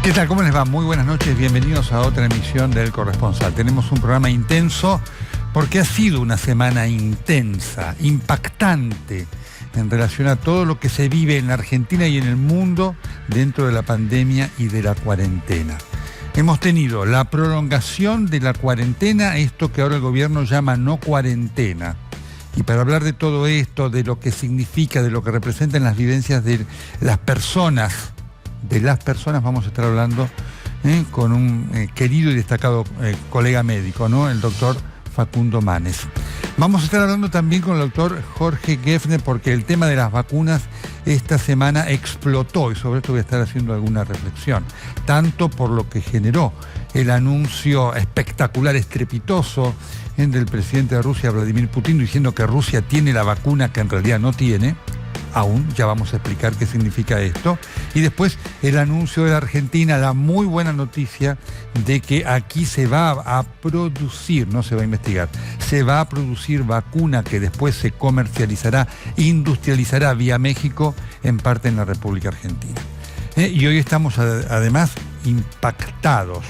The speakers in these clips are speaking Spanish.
¿Qué tal? ¿Cómo les va? Muy buenas noches, bienvenidos a otra emisión del Corresponsal. Tenemos un programa intenso porque ha sido una semana intensa, impactante en relación a todo lo que se vive en la Argentina y en el mundo dentro de la pandemia y de la cuarentena. Hemos tenido la prolongación de la cuarentena, esto que ahora el gobierno llama no cuarentena. Y para hablar de todo esto, de lo que significa, de lo que representan las vivencias de las personas, vamos a estar hablando con un querido y destacado colega médico, ¿no? El doctor Facundo Manes. Vamos a estar hablando también con el doctor Jorge Geffner porque el tema de las vacunas esta semana explotó y sobre esto voy a estar haciendo alguna reflexión, tanto por lo que generó el anuncio espectacular, estrepitoso del presidente de Rusia, Vladimir Putin, diciendo que Rusia tiene la vacuna que en realidad no tiene. Aún, ya vamos a explicar qué significa esto. Y después el anuncio de la Argentina, la muy buena noticia de que aquí se va a producir, no se va a investigar, se va a producir vacuna que después se comercializará, industrializará vía México, en parte en la República Argentina. Y hoy estamos además impactados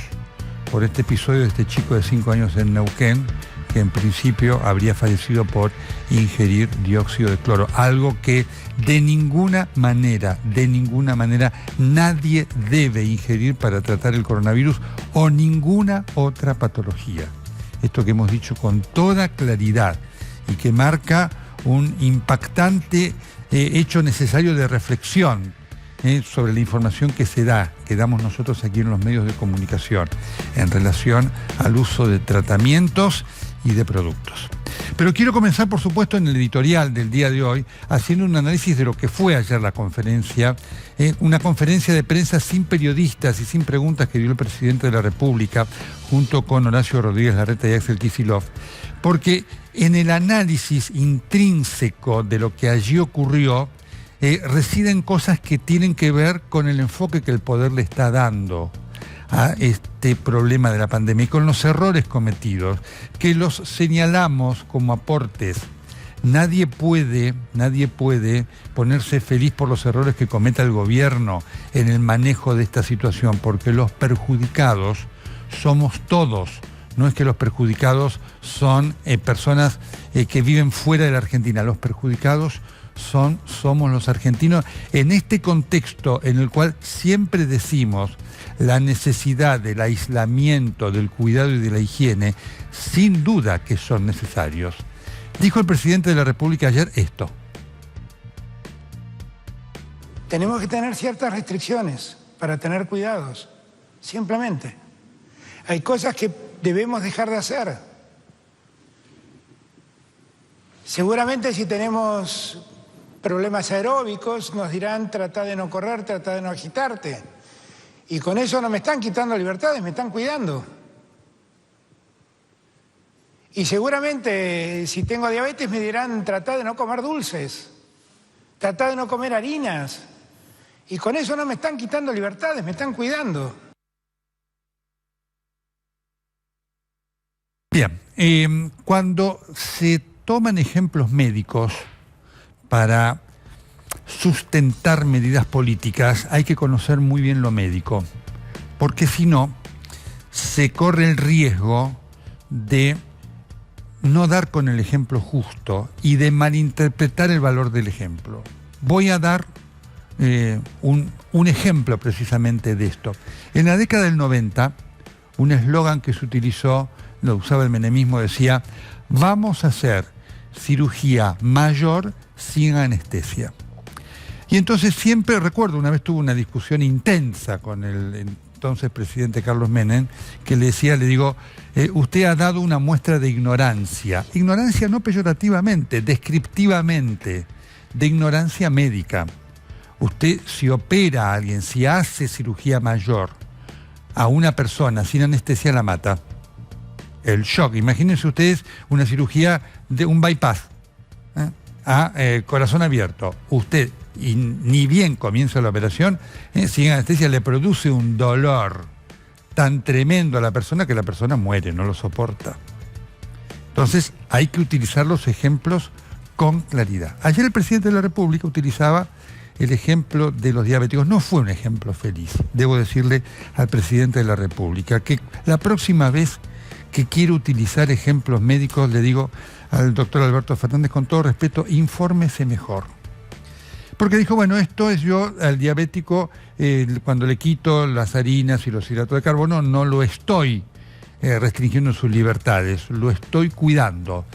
por este episodio de este chico de 5 años en Neuquén, que en principio habría fallecido por ingerir dióxido de cloro, algo que de ninguna manera nadie debe ingerir para tratar el coronavirus o ninguna otra patología. Esto que hemos dicho con toda claridad y que marca un impactante hecho necesario de reflexión sobre la información que se da, que damos nosotros aquí en los medios de comunicación en relación al uso de tratamientos y de productos. Pero quiero comenzar, por supuesto, en el editorial del día de hoy, haciendo un análisis de lo que fue ayer la conferencia, una conferencia de prensa sin periodistas y sin preguntas que dio el presidente de la República, junto con Horacio Rodríguez Larreta y Axel Kicillof, porque en el análisis intrínseco de lo que allí ocurrió, residen cosas que tienen que ver con el enfoque que el poder le está dando a este problema de la pandemia y con los errores cometidos, que los señalamos como aportes. Nadie puede ponerse feliz por los errores que cometa el gobierno en el manejo de esta situación, porque los perjudicados somos todos. No es que los perjudicados son personas que viven fuera de la Argentina, los perjudicados somos los argentinos en este contexto en el cual siempre decimos la necesidad del aislamiento, del cuidado y de la higiene, sin duda que son necesarios. Dijo el presidente de la República ayer esto. Tenemos que tener ciertas restricciones para tener cuidados, simplemente. Hay cosas que debemos dejar de hacer. Seguramente si tenemos problemas aeróbicos nos dirán trata de no correr, trata de no agitarte. Y con eso no me están quitando libertades, me están cuidando. Y seguramente si tengo diabetes me dirán trata de no comer dulces, trata de no comer harinas. Y con eso no me están quitando libertades, me están cuidando. Bien, cuando se toman ejemplos médicos para sustentar medidas políticas, hay que conocer muy bien lo médico, porque si no, se corre el riesgo de no dar con el ejemplo justo y de malinterpretar el valor del ejemplo. Voy a dar un ejemplo precisamente de esto. En la década del 90, un eslogan que se utilizó, lo usaba el menemismo, decía: vamos a hacer cirugía mayor sin anestesia. Y entonces siempre recuerdo, una vez tuve una discusión intensa con el entonces presidente Carlos Menem, que le digo, usted ha dado una muestra de ignorancia no peyorativamente, descriptivamente, de ignorancia médica. Usted, si opera a alguien, si hace cirugía mayor a una persona sin anestesia, la mata. El shock, imagínense ustedes una cirugía de un bypass a corazón abierto. Usted, y ni bien comienza la operación, sin anestesia le produce un dolor tan tremendo a la persona que la persona muere, no lo soporta. Entonces hay que utilizar los ejemplos con claridad. Ayer el presidente de la República utilizaba el ejemplo de los diabéticos no fue un ejemplo feliz. Debo decirle al presidente de la República que la próxima vez que quiero utilizar ejemplos médicos, le digo al doctor Alberto Fernández, con todo respeto, infórmese mejor. Porque dijo, bueno, esto es yo al diabético, cuando le quito las harinas y los hidratos de carbono, no lo estoy restringiendo sus libertades, lo estoy cuidando.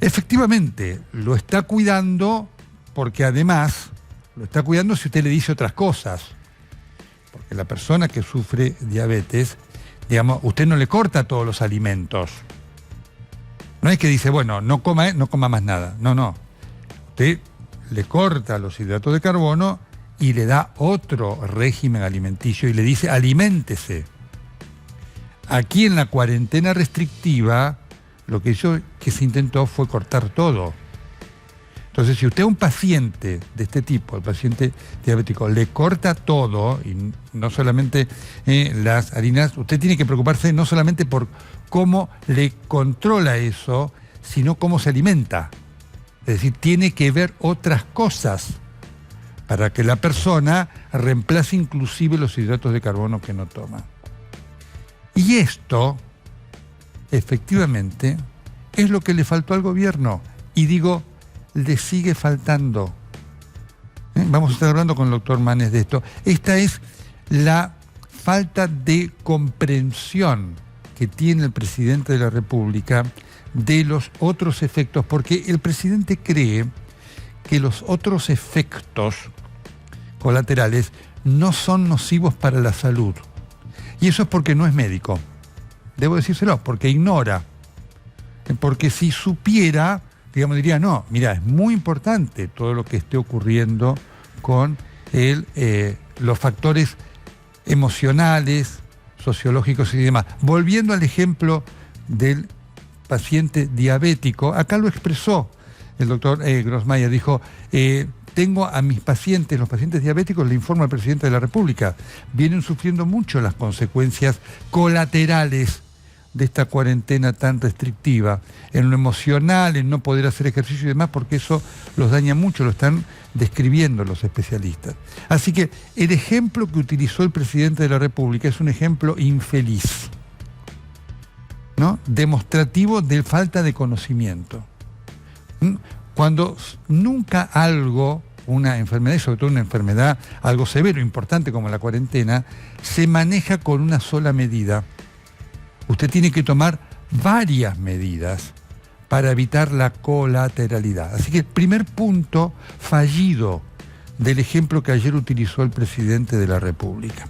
Efectivamente, lo está cuidando porque además lo está cuidando si usted le dice otras cosas. Porque la persona que sufre diabetes, digamos, usted no le corta todos los alimentos. No es que dice, bueno, no coma más nada. No. Usted le corta los hidratos de carbono y le da otro régimen alimenticio y le dice, aliméntese. Aquí en la cuarentena restrictiva, lo que se intentó fue cortar todo. Entonces, si usted a un paciente de este tipo, el paciente diabético, le corta todo, y no solamente las harinas, usted tiene que preocuparse no solamente por cómo le controla eso, sino cómo se alimenta. Es decir, tiene que ver otras cosas para que la persona reemplace inclusive los hidratos de carbono que no toma. Y esto, efectivamente, es lo que le faltó al gobierno. Y digo, le sigue faltando. Vamos a estar hablando con el doctor Manes de esto. Esta es la falta de comprensión que tiene el presidente de la República de los otros efectos, porque el presidente cree que los otros efectos colaterales no son nocivos para la salud. Y eso es porque no es médico. Debo decírselo, porque ignora. Porque si supiera, digamos, diría, no, mira, es muy importante todo lo que esté ocurriendo con los factores emocionales, sociológicos y demás. Volviendo al ejemplo del paciente diabético, acá lo expresó el doctor Grossmayer, dijo, tengo a mis pacientes, los pacientes diabéticos, le informo al presidente de la República, vienen sufriendo mucho las consecuencias colaterales de esta cuarentena tan restrictiva, en lo emocional, en no poder hacer ejercicio y demás, porque eso los daña mucho, lo están describiendo los especialistas. Así que el ejemplo que utilizó el presidente de la República es un ejemplo infeliz, ¿no? Demostrativo de falta de conocimiento. Cuando nunca algo, una enfermedad, y sobre todo una enfermedad algo severo, importante como la cuarentena, se maneja con una sola medida. Usted tiene que tomar varias medidas para evitar la colateralidad. Así que el primer punto fallido del ejemplo que ayer utilizó el presidente de la República.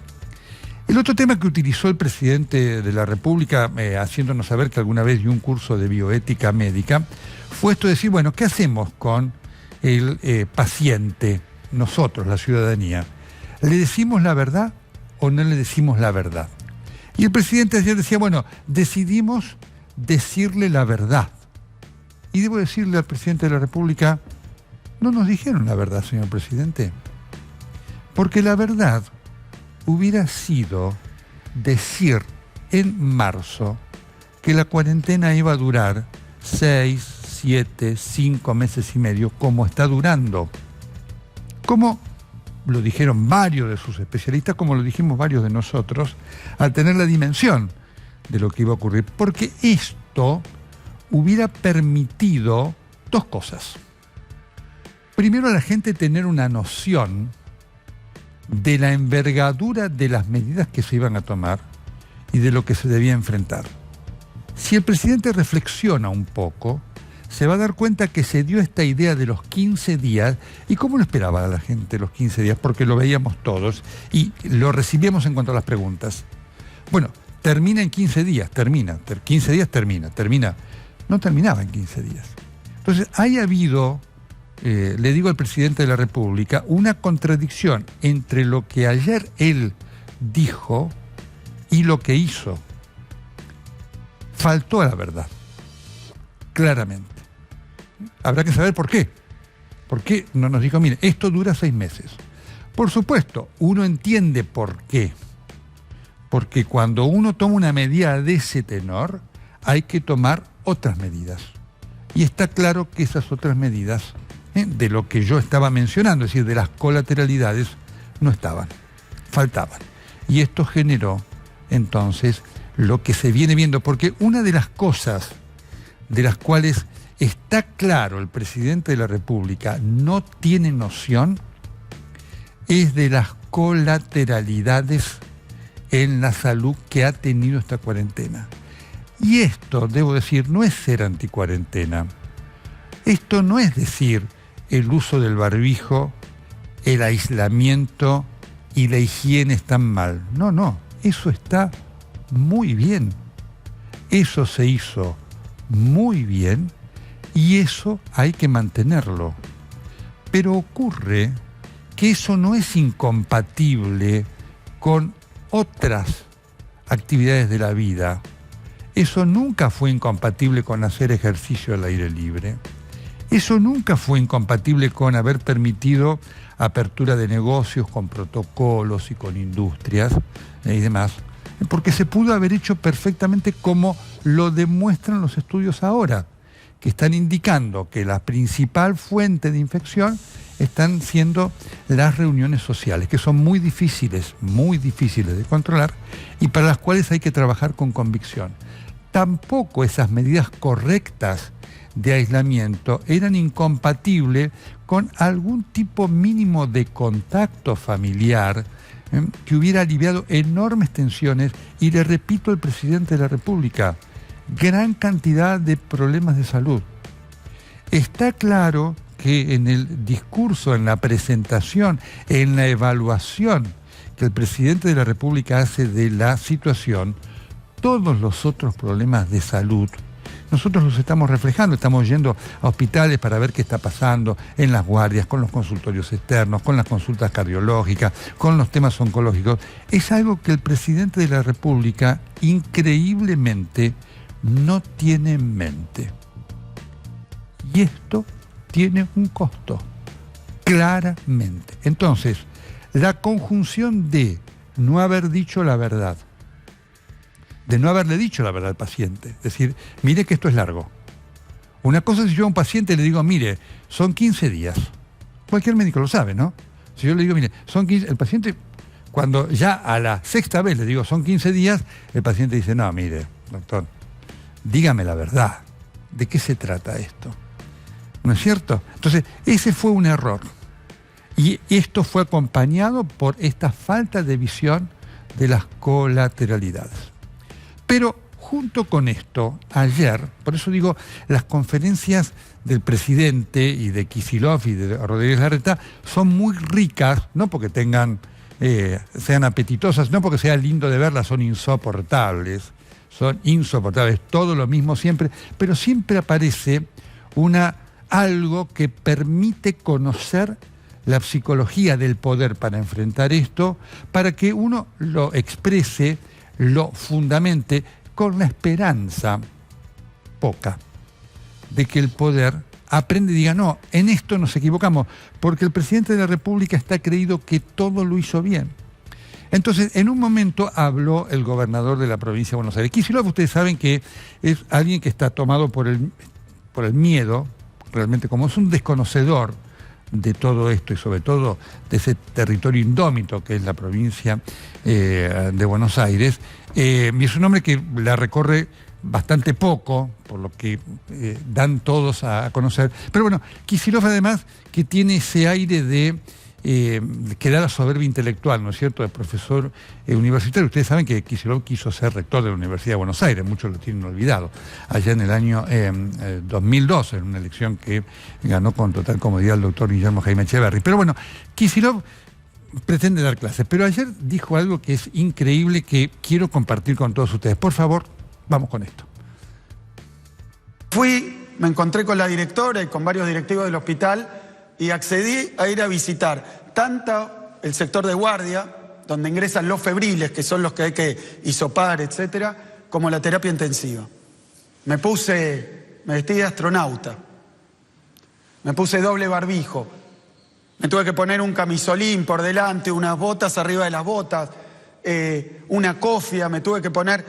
El otro tema que utilizó el presidente de la República, haciéndonos saber que alguna vez dio un curso de bioética médica, fue esto de decir, bueno, ¿qué hacemos con el paciente, nosotros, la ciudadanía? ¿Le decimos la verdad o no le decimos la verdad? Y el presidente ayer decía, bueno, decidimos decirle la verdad. Y debo decirle al presidente de la República, no nos dijeron la verdad, señor presidente. Porque la verdad hubiera sido decir en marzo que la cuarentena iba a durar 6, 7, 5 meses y medio, como está durando. Como lo dijeron varios de sus especialistas, como lo dijimos varios de nosotros, al tener la dimensión de lo que iba a ocurrir. Porque esto hubiera permitido dos cosas. Primero, a la gente tener una noción de la envergadura de las medidas que se iban a tomar y de lo que se debía enfrentar. Si el presidente reflexiona un poco, se va a dar cuenta que se dio esta idea de los 15 días, y cómo lo esperaba la gente los 15 días, porque lo veíamos todos y lo recibíamos en cuanto a las preguntas. Bueno, termina en 15 días, termina, 15 días termina. No terminaba en 15 días. Entonces, ha habido, le digo al presidente de la República, una contradicción entre lo que ayer él dijo y lo que hizo. Faltó a la verdad, claramente. Habrá que saber por qué. ¿Por qué no nos dijo, mire, esto dura 6 meses? Por supuesto, uno entiende por qué. Porque cuando uno toma una medida de ese tenor, hay que tomar otras medidas. Y está claro que esas otras medidas de lo que yo estaba mencionando, es decir, de las colateralidades, no estaban, faltaban. Y esto generó entonces lo que se viene viendo, porque una de las cosas de las cuales está claro el presidente de la República no tiene noción es de las colateralidades en la salud que ha tenido esta cuarentena. Y esto, debo decir, no es ser anticuarentena. Esto no es decir el uso del barbijo, el aislamiento y la higiene están mal. No, no, eso está muy bien. Eso se hizo muy bien y eso hay que mantenerlo. Pero ocurre que eso no es incompatible con otras actividades de la vida. Eso nunca fue incompatible con hacer ejercicio al aire libre. Eso nunca fue incompatible con haber permitido apertura de negocios con protocolos y con industrias y demás, porque se pudo haber hecho perfectamente como lo demuestran los estudios ahora, que están indicando que la principal fuente de infección están siendo las reuniones sociales, que son muy difíciles de controlar y para las cuales hay que trabajar con convicción. Tampoco esas medidas correctas de aislamiento eran incompatibles con algún tipo mínimo de contacto familiar que hubiera aliviado enormes tensiones y, le repito al presidente de la República, gran cantidad de problemas de salud. Está claro que en el discurso, en la presentación, en la evaluación que el presidente de la República hace de la situación, todos los otros problemas de salud, nosotros los estamos reflejando, estamos yendo a hospitales para ver qué está pasando en las guardias, con los consultorios externos, con las consultas cardiológicas, con los temas oncológicos. Es algo que el presidente de la República increíblemente no tiene en mente. Y esto tiene un costo, claramente. Entonces, la conjunción de no haber dicho la verdad, de no haberle dicho la verdad al paciente, es decir, mire que esto es largo. Una cosa es si yo a un paciente le digo, mire, son 15 días. Cualquier médico lo sabe, ¿no? Si yo le digo, mire, son 15, el paciente, cuando ya a la sexta vez le digo, son 15 días, el paciente dice, no, mire, doctor, dígame la verdad. ¿De qué se trata esto? ¿No es cierto? Entonces, ese fue un error. Y esto fue acompañado por esta falta de visión de las colateralidades. Pero junto con esto, ayer, por eso digo, las conferencias del presidente y de Kicillof y de Rodríguez Larreta son muy ricas, no porque sean apetitosas, no porque sea lindo de verlas, son insoportables, todo lo mismo siempre, pero siempre aparece algo que permite conocer la psicología del poder para enfrentar esto, para que uno lo exprese, lo fundamente, con la esperanza poca de que el poder aprende y diga, no, en esto nos equivocamos, porque el presidente de la República está creído que todo lo hizo bien. Entonces, en un momento habló el gobernador de la provincia de Buenos Aires. Kicillof, ustedes saben que es alguien que está tomado por el miedo, realmente como es un desconocedor de todo esto y sobre todo de ese territorio indómito que es la provincia de Buenos Aires, y es un hombre que la recorre bastante poco, por lo que dan todos a conocer. Pero bueno, Kicillof además que tiene ese aire de que da la soberbia intelectual, ¿no es cierto?, de profesor universitario. Ustedes saben que Kicillof quiso ser rector de la Universidad de Buenos Aires, muchos lo tienen olvidado, allá en el año 2002, en una elección que ganó con total comodidad el doctor Guillermo Jaime Echeverri. Pero bueno, Kicillof pretende dar clases, pero ayer dijo algo que es increíble, que quiero compartir con todos ustedes. Por favor, vamos con esto. Me encontré con la directora y con varios directivos del hospital y accedí a ir a visitar tanto el sector de guardia, donde ingresan los febriles, que son los que hay que hisopar, etcétera, como la terapia intensiva. Me vestí de astronauta, me puse doble barbijo, me tuve que poner un camisolín por delante, unas botas arriba de las botas, una cofia, me tuve que poner.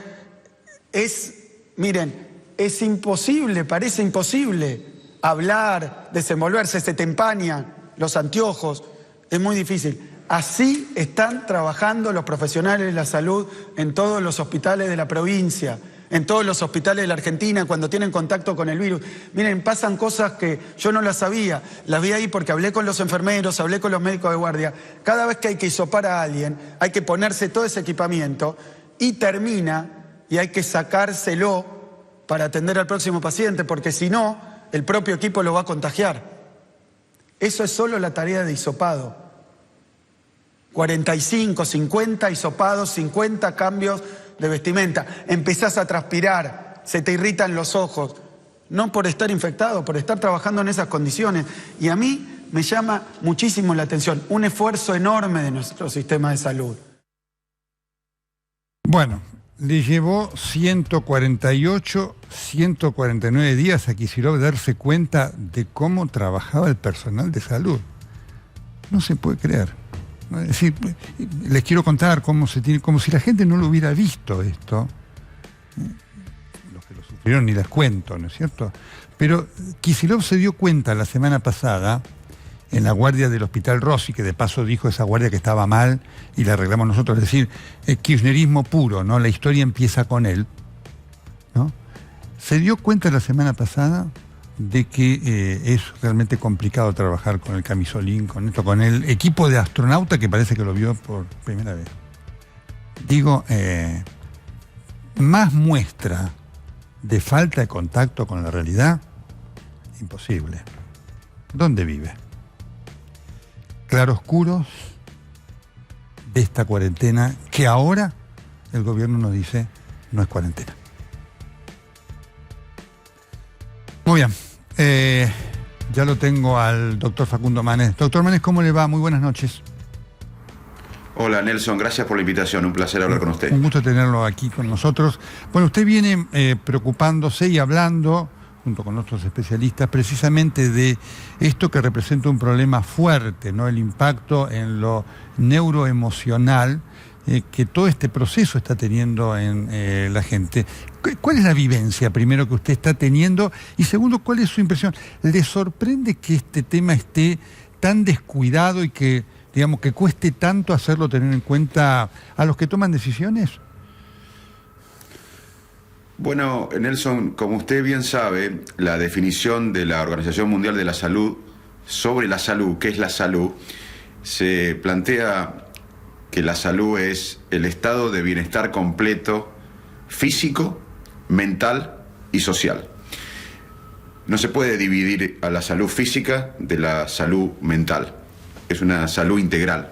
Miren, es imposible, parece imposible hablar, desenvolverse, se te empañan los anteojos, es muy difícil. Así están trabajando los profesionales de la salud en todos los hospitales de la provincia, en todos los hospitales de la Argentina, cuando tienen contacto con el virus. Miren, pasan cosas que yo no las sabía, las vi ahí porque hablé con los enfermeros, hablé con los médicos de guardia. Cada vez que hay que hisopar a alguien, hay que ponerse todo ese equipamiento y termina y hay que sacárselo para atender al próximo paciente, porque si no, el propio equipo lo va a contagiar. Eso es solo la tarea de hisopado. 45, 50 hisopados, 50 cambios de vestimenta. Empezás a transpirar, se te irritan los ojos. No por estar infectado, por estar trabajando en esas condiciones. Y a mí me llama muchísimo la atención. Un esfuerzo enorme de nuestro sistema de salud. Bueno, le llevó 148, 149 días a Kicillof darse cuenta de cómo trabajaba el personal de salud. No se puede creer. Es decir, les quiero contar cómo si la gente no lo hubiera visto esto. Los que lo sufrieron ni les cuento, ¿no es cierto? Pero Kicillof se dio cuenta la semana pasada, en la guardia del Hospital Rossi, que de paso dijo esa guardia que estaba mal y la arreglamos nosotros, es decir, kirchnerismo puro, ¿no? La historia empieza con él, ¿no? Se dio cuenta la semana pasada de que es realmente complicado trabajar con el camisolín, con el equipo de astronauta que parece que lo vio por primera vez. Digo, más muestra de falta de contacto con la realidad, imposible. ¿Dónde vive? Claroscuros de esta cuarentena que ahora el gobierno nos dice no es cuarentena. Muy bien. Ya lo tengo al doctor Facundo Manes. Doctor Manes, ¿cómo le va? Muy buenas noches. Hola Nelson, gracias por la invitación, un placer hablar con usted. Un gusto tenerlo aquí con nosotros. Bueno, usted viene preocupándose y hablando, junto con otros especialistas, precisamente de esto que representa un problema fuerte, ¿no? El impacto en lo neuroemocional que todo este proceso está teniendo en la gente. ¿Cuál es la vivencia, primero, que usted está teniendo? Y segundo, ¿cuál es su impresión? ¿Le sorprende que este tema esté tan descuidado y que, digamos, que cueste tanto hacerlo tener en cuenta a los que toman decisiones? Bueno, Nelson, como usted bien sabe, la definición de la Organización Mundial de la Salud sobre la salud, ¿qué es la salud? Se plantea que la salud es el estado de bienestar completo, físico, mental y social. No se puede dividir a la salud física de la salud mental. Es una salud integral.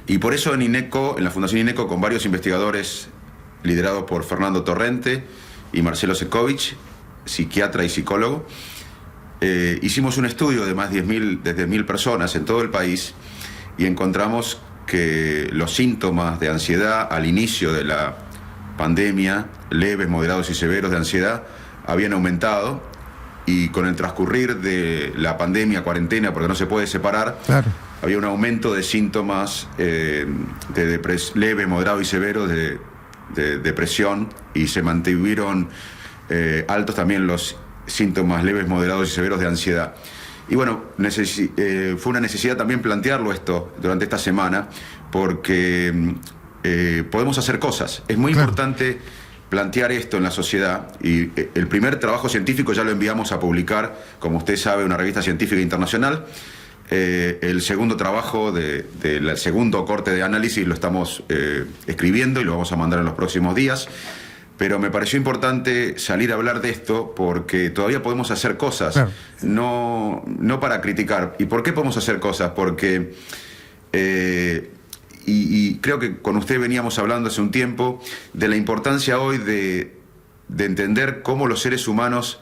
Y por eso en INECO, en la Fundación INECO, con varios investigadores liderados por Fernando Torrente y Marcelo Secovich, psiquiatra y psicólogo, hicimos un estudio de más de 10.000 personas en todo el país y encontramos que los síntomas de ansiedad al inicio de la pandemia, leves, moderados y severos de ansiedad, habían aumentado, y con el transcurrir de la pandemia, cuarentena, porque no se puede separar, claro, había un aumento de síntomas leves, moderados y severos de depresión, y se mantuvieron altos también los síntomas leves, moderados y severos de ansiedad. Y bueno, fue una necesidad también plantearlo esto durante esta semana, porque podemos hacer cosas. Es muy importante plantear esto en la sociedad, y el primer trabajo científico ya lo enviamos a publicar, como usted sabe, una revista científica internacional. El segundo trabajo del segundo corte de análisis lo estamos escribiendo y lo vamos a mandar en los próximos días. Pero me pareció importante salir a hablar de esto porque todavía podemos hacer cosas, claro, no para criticar. ¿Y por qué podemos hacer cosas? Porque, y creo que con usted veníamos hablando hace un tiempo de la importancia hoy de entender cómo los seres humanos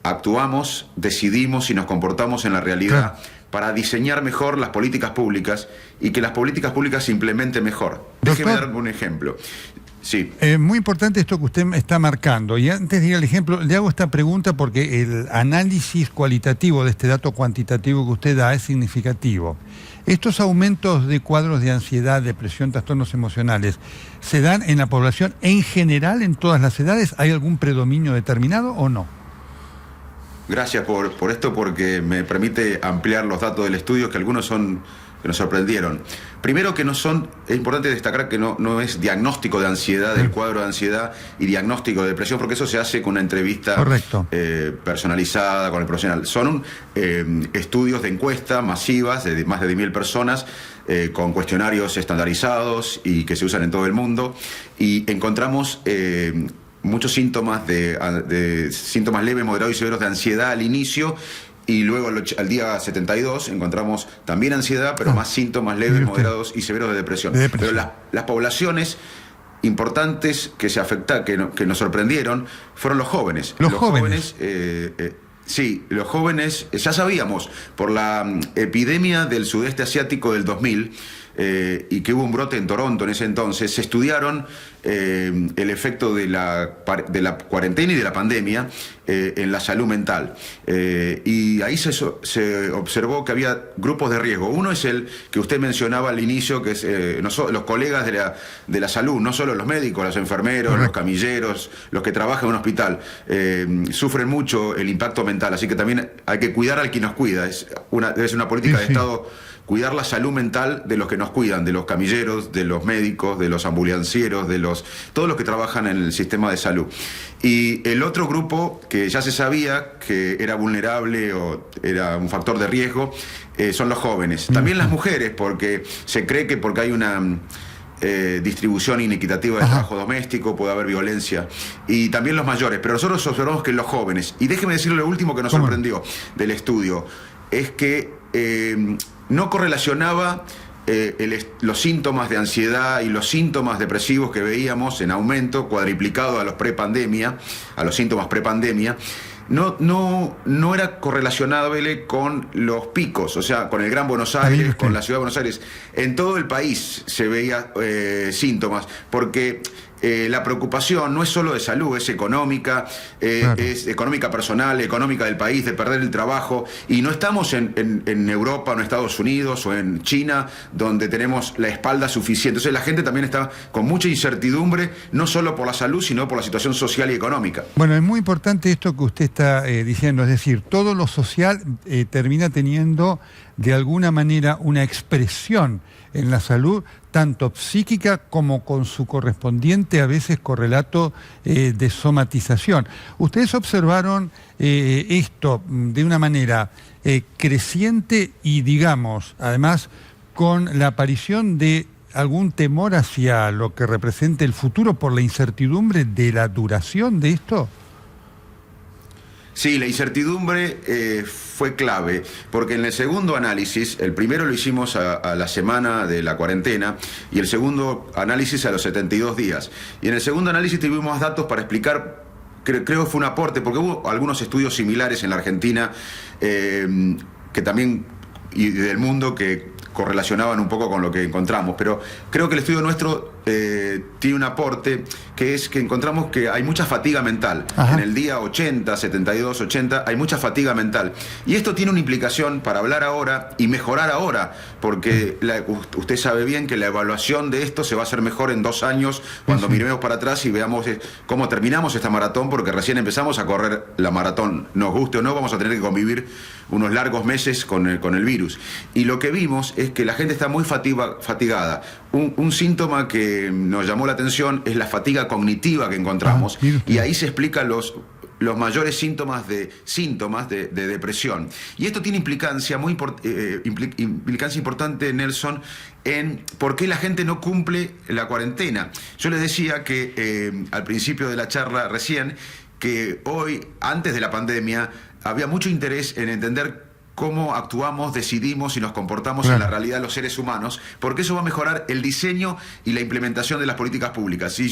actuamos, decidimos y nos comportamos en la realidad, claro, para diseñar mejor las políticas públicas y que las políticas públicas se implementen mejor. Déjeme dar un ejemplo. Sí. Muy importante esto que usted está marcando. Y antes de ir al ejemplo, le hago esta pregunta porque el análisis cualitativo de este dato cuantitativo que usted da es significativo. ¿Estos aumentos de cuadros de ansiedad, depresión, trastornos emocionales, se dan en la población en general, en todas las edades? ¿Hay algún predominio determinado o no? Gracias por esto, porque me permite ampliar los datos del estudio, que algunos que nos sorprendieron. Primero, que es importante destacar que no es diagnóstico de ansiedad, del cuadro de ansiedad, y diagnóstico de depresión, porque eso se hace con una entrevista personalizada con el profesional. Son estudios de encuesta masivas de más de 10.000 personas, con cuestionarios estandarizados y que se usan en todo el mundo, y encontramos muchos síntomas de síntomas leves, moderados y severos de ansiedad al inicio, y luego al día 72 encontramos también ansiedad, pero más síntomas leves, moderados y severos de depresión. Pero las poblaciones importantes que nos sorprendieron fueron los jóvenes. Los jóvenes. Sí, los jóvenes, ya sabíamos, por la epidemia del sudeste asiático del 2000, y que hubo un brote en Toronto en ese entonces, se estudiaron el efecto de la cuarentena y de la pandemia en la salud mental. Y ahí se observó que había grupos de riesgo. Uno es el que usted mencionaba al inicio, que es los colegas de la salud, no solo los médicos, los enfermeros, los camilleros, los que trabajan en un hospital, sufren mucho el impacto mental, así que también hay que cuidar al que nos cuida. Debe ser una política de Estado cuidar la salud mental de los que nos cuidan, de los camilleros, de los médicos, de los ambulancieros, todos los que trabajan en el sistema de salud. Y el otro grupo que ya se sabía que era vulnerable o era un factor de riesgo son los jóvenes. También las mujeres, porque se cree que porque hay una distribución inequitativa del trabajo doméstico puede haber violencia, y también los mayores, pero nosotros observamos que los jóvenes, y déjeme decirle lo último que nos sorprendió del estudio, es que no correlacionaba los síntomas de ansiedad y los síntomas depresivos que veíamos en aumento, cuadriplicado a los síntomas prepandemia. No era correlacionable con los picos, o sea, con el Gran Buenos Aires, con la Ciudad de Buenos Aires. En todo el país se veía síntomas, porque la preocupación no es solo de salud, es económica, es económica personal, económica del país, de perder el trabajo, y no estamos en Europa, o en Estados Unidos o en China, donde tenemos la espalda suficiente. Entonces la gente también está con mucha incertidumbre, no solo por la salud, sino por la situación social y económica. Bueno, es muy importante esto que usted está diciendo, es decir, todo lo social termina teniendo de alguna manera una expresión en la salud, tanto psíquica como con su correspondiente, a veces, correlato de somatización. ¿Ustedes observaron esto de una manera creciente y, digamos, además, con la aparición de algún temor hacia lo que representa el futuro por la incertidumbre de la duración de esto? Sí, la incertidumbre fue clave, porque en el segundo análisis, el primero lo hicimos a la semana de la cuarentena y el segundo análisis a los 72 días. Y en el segundo análisis tuvimos más datos para explicar, creo que fue un aporte, porque hubo algunos estudios similares en la Argentina que también, y del mundo, que correlacionaban un poco con lo que encontramos, pero creo que el estudio nuestro tiene un aporte, que es que encontramos que hay mucha fatiga mental. En el día 80, 72, 80, hay mucha fatiga mental. Y esto tiene una implicación para hablar ahora y mejorar ahora, porque usted sabe bien que la evaluación de esto se va a hacer mejor en 2 años, cuando miremos para atrás y veamos cómo terminamos esta maratón, porque recién empezamos a correr la maratón. Nos guste o no, vamos a tener que convivir unos largos meses con el virus. Y lo que vimos es que la gente está muy fatigada. Un síntoma que nos llamó la atención es la fatiga cognitiva que encontramos, y ahí se explican los mayores síntomas de depresión. Y esto tiene implicancia importante, Nelson, en por qué la gente no cumple la cuarentena. Yo les decía que al principio de la charla recién, que hoy, antes de la pandemia, había mucho interés en entender cómo actuamos, decidimos y nos comportamos en la realidad los seres humanos, porque eso va a mejorar el diseño y la implementación de las políticas públicas. Y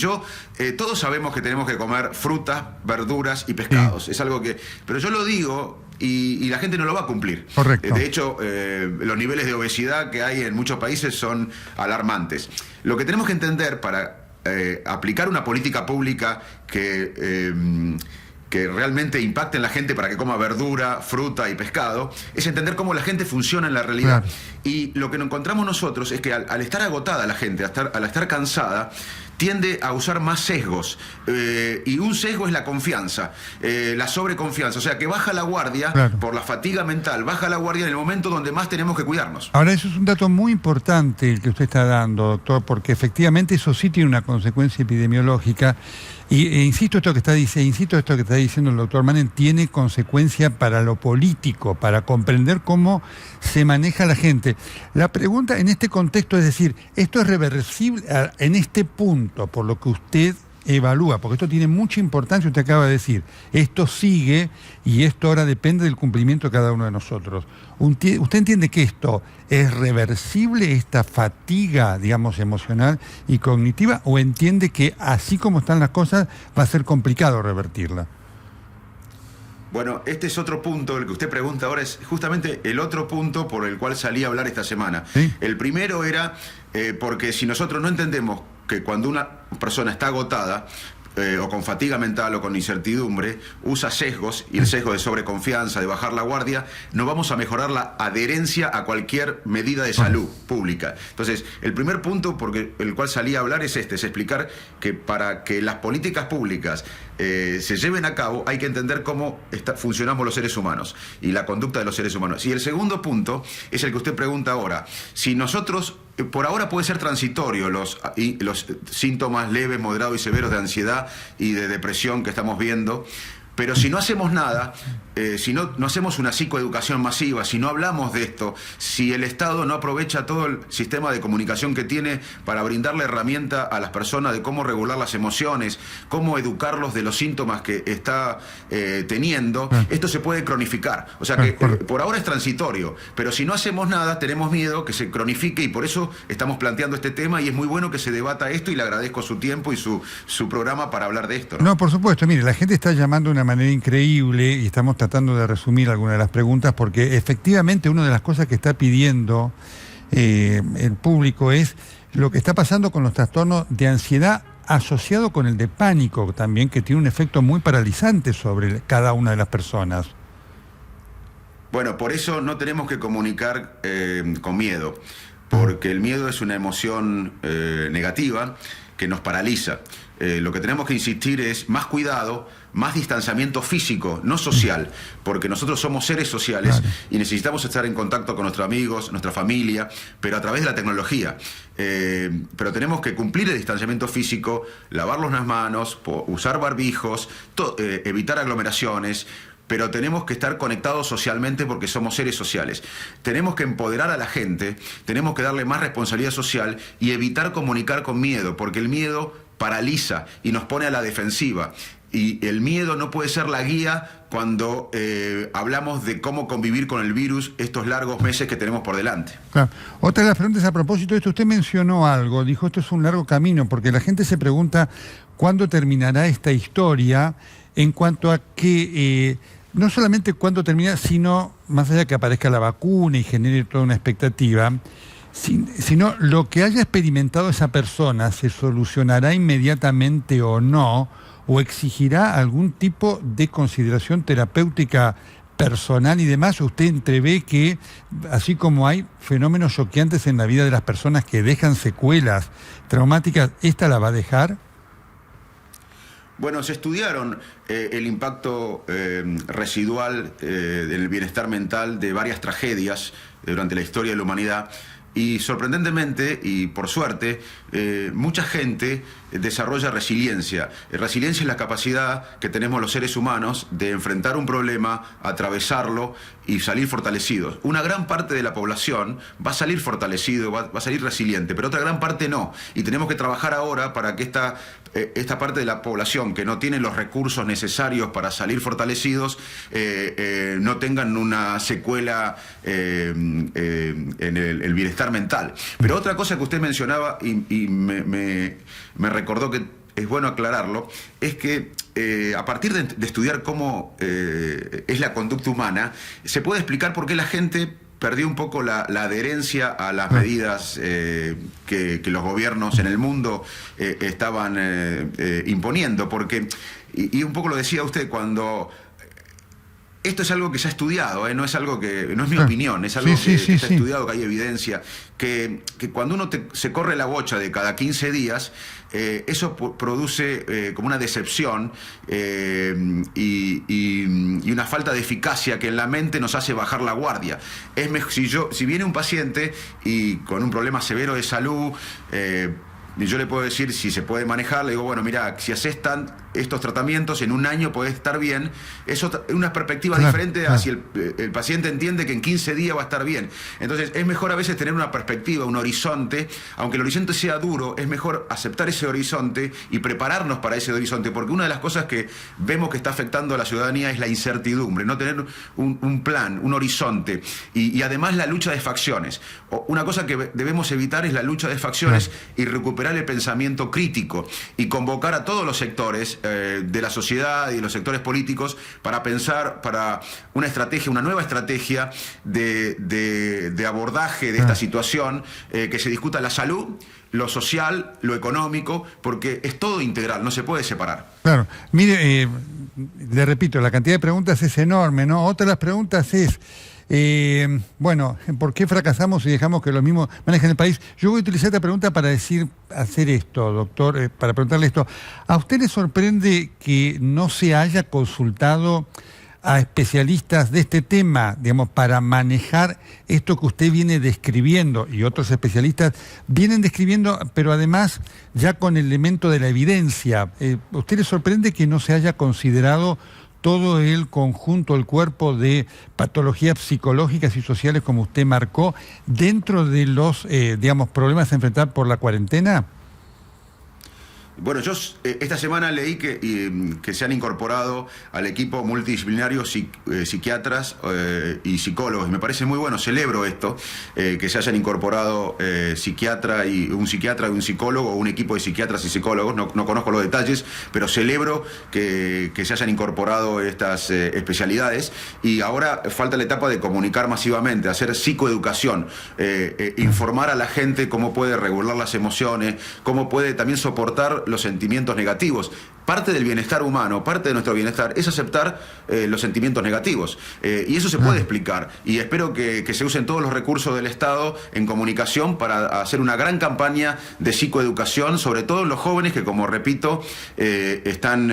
todos sabemos que tenemos que comer frutas, verduras y pescados. Es algo que... Pero yo lo digo y la gente no lo va a cumplir. Correcto. De hecho, los niveles de obesidad que hay en muchos países son alarmantes. Lo que tenemos que entender para aplicar una política pública que que realmente impacte en la gente para que coma verdura, fruta y pescado, es entender cómo la gente funciona en la realidad. Claro. Y lo que nos encontramos nosotros es que al estar agotada la gente, al estar cansada, tiende a usar más sesgos. Y un sesgo es la confianza, la sobreconfianza. O sea, que baja la guardia, claro, por la fatiga mental, baja la guardia en el momento donde más tenemos que cuidarnos. Ahora, eso es un dato muy importante el que usted está dando, doctor, porque efectivamente eso sí tiene una consecuencia epidemiológica. Insisto esto que está diciendo el doctor Manen, tiene consecuencia para lo político, para comprender cómo se maneja la gente. La pregunta en este contexto es decir, ¿esto es reversible en este punto, por lo que usted evalúa? Porque esto tiene mucha importancia, usted acaba de decir, esto sigue y esto ahora depende del cumplimiento de cada uno de nosotros. ¿Usted entiende que esto es reversible, esta fatiga, digamos, emocional y cognitiva, o entiende que así como están las cosas va a ser complicado revertirla? Bueno, este es otro punto, el que usted pregunta ahora es justamente el otro punto por el cual salí a hablar esta semana. ¿Sí? El primero era porque si nosotros no entendemos que cuando una persona está agotada, o con fatiga mental o con incertidumbre, usa sesgos, y el sesgo de sobreconfianza, de bajar la guardia, no vamos a mejorar la adherencia a cualquier medida de salud pública. Entonces, el primer punto por el cual salí a hablar es explicar que para que las políticas públicas se lleven a cabo, hay que entender cómo funcionamos los seres humanos y la conducta de los seres humanos. Y el segundo punto es el que usted pregunta ahora. Si nosotros, por ahora puede ser transitorio los síntomas leves, moderados y severos de ansiedad y de depresión que estamos viendo, pero si no hacemos nada, si no hacemos una psicoeducación masiva, si no hablamos de esto, si el Estado no aprovecha todo el sistema de comunicación que tiene para brindarle herramienta a las personas de cómo regular las emociones, cómo educarlos de los síntomas que está teniendo, esto se puede cronificar. O sea que por ahora es transitorio, pero si no hacemos nada, tenemos miedo que se cronifique, y por eso estamos planteando este tema, y es muy bueno que se debata esto, y le agradezco su tiempo y su programa para hablar de esto, ¿no? No, por supuesto. Mire, la gente está llamando de una manera increíble y estamos tratando de resumir algunas de las preguntas, porque efectivamente una de las cosas que está pidiendo el público es lo que está pasando con los trastornos de ansiedad asociado con el de pánico también, que tiene un efecto muy paralizante sobre cada una de las personas. Bueno, por eso no tenemos que comunicar con miedo, porque el miedo es una emoción negativa que nos paraliza. Lo que tenemos que insistir es más cuidado, más distanciamiento físico, no social, porque nosotros somos seres sociales, claro, y necesitamos estar en contacto con nuestros amigos, nuestra familia, pero a través de la tecnología. Pero tenemos que cumplir el distanciamiento físico, lavarnos las manos, usar barbijos, evitar aglomeraciones, pero tenemos que estar conectados socialmente porque somos seres sociales. Tenemos que empoderar a la gente, tenemos que darle más responsabilidad social y evitar comunicar con miedo, porque el miedo paraliza y nos pone a la defensiva. Y el miedo no puede ser la guía cuando hablamos de cómo convivir con el virus estos largos meses que tenemos por delante. Claro. Otra de las preguntas a propósito de esto, usted mencionó algo, dijo esto es un largo camino, porque la gente se pregunta cuándo terminará esta historia, en cuanto a que no solamente cuándo termina, sino más allá de que aparezca la vacuna y genere toda una expectativa, sino lo que haya experimentado esa persona, ¿se solucionará inmediatamente o no? ¿O exigirá algún tipo de consideración terapéutica personal y demás? ¿Usted entrevé que, así como hay fenómenos choqueantes en la vida de las personas que dejan secuelas traumáticas, esta la va a dejar? Bueno, se estudiaron el impacto residual del bienestar mental de varias tragedias durante la historia de la humanidad. Y sorprendentemente, y por suerte, mucha gente desarrolla resiliencia. Resiliencia es la capacidad que tenemos los seres humanos de enfrentar un problema, atravesarlo y salir fortalecidos. Una gran parte de la población va a salir fortalecido, va a salir resiliente, pero otra gran parte no. Y tenemos que trabajar ahora para que esta parte de la población que no tiene los recursos necesarios para salir fortalecidos no tengan una secuela en el bienestar mental. Pero otra cosa que usted mencionaba y me recordó que es bueno aclararlo, es que a partir de estudiar cómo es la conducta humana, se puede explicar por qué la gente perdió un poco la adherencia a las medidas que los gobiernos en el mundo estaban imponiendo, porque, y un poco lo decía usted, cuando... Esto es algo que se ha estudiado, no es algo que no es mi opinión, es algo que está estudiado, que hay evidencia, que cuando uno se corre la bocha de cada 15 días, eso produce como una decepción y una falta de eficacia que en la mente nos hace bajar la guardia. Si viene un paciente y con un problema severo de salud, yo le puedo decir si se puede manejar, le digo, bueno, mira, si haces estos tratamientos, en un año podés estar bien. Eso es una perspectiva diferente a si el paciente entiende que en 15 días va a estar bien. Entonces, es mejor a veces tener una perspectiva, un horizonte. Aunque el horizonte sea duro, es mejor aceptar ese horizonte y prepararnos para ese horizonte, porque una de las cosas que vemos que está afectando a la ciudadanía es la incertidumbre, no tener un plan, un horizonte, y además la lucha de facciones. Una cosa que debemos evitar es la lucha de facciones y recuperar el pensamiento crítico y convocar a todos los sectores de la sociedad y los sectores políticos para pensar para una estrategia, una nueva estrategia de abordaje de esta situación, que se discuta la salud, lo social, lo económico, porque es todo integral, no se puede separar. Claro, mire, le repito, la cantidad de preguntas es enorme, ¿no? Otra de las preguntas es... bueno, ¿por qué fracasamos y dejamos que los mismos manejen el país? Yo voy a utilizar esta pregunta para hacer esto, doctor, para preguntarle esto. ¿A usted le sorprende que no se haya consultado a especialistas de este tema, digamos, para manejar esto que usted viene describiendo y otros especialistas vienen describiendo, pero además ya con el elemento de la evidencia? ¿Usted le sorprende que no se haya considerado todo el conjunto, el cuerpo de patologías psicológicas y sociales como usted marcó dentro de los, digamos, problemas a enfrentar por la cuarentena? Bueno, yo esta semana leí que se han incorporado al equipo multidisciplinario psiquiatras y psicólogos. Me parece muy bueno, celebro esto, que se hayan incorporado un psiquiatra y un psicólogo, o un equipo de psiquiatras y psicólogos. No conozco los detalles, pero celebro que se hayan incorporado estas especialidades. Y ahora falta la etapa de comunicar masivamente, hacer psicoeducación, informar a la gente cómo puede regular las emociones, cómo puede también soportar los sentimientos negativos. Parte del bienestar humano, parte de nuestro bienestar es aceptar los sentimientos negativos, y eso se puede explicar, y espero que se usen todos los recursos del Estado en comunicación para hacer una gran campaña de psicoeducación, sobre todo en los jóvenes que, como repito, están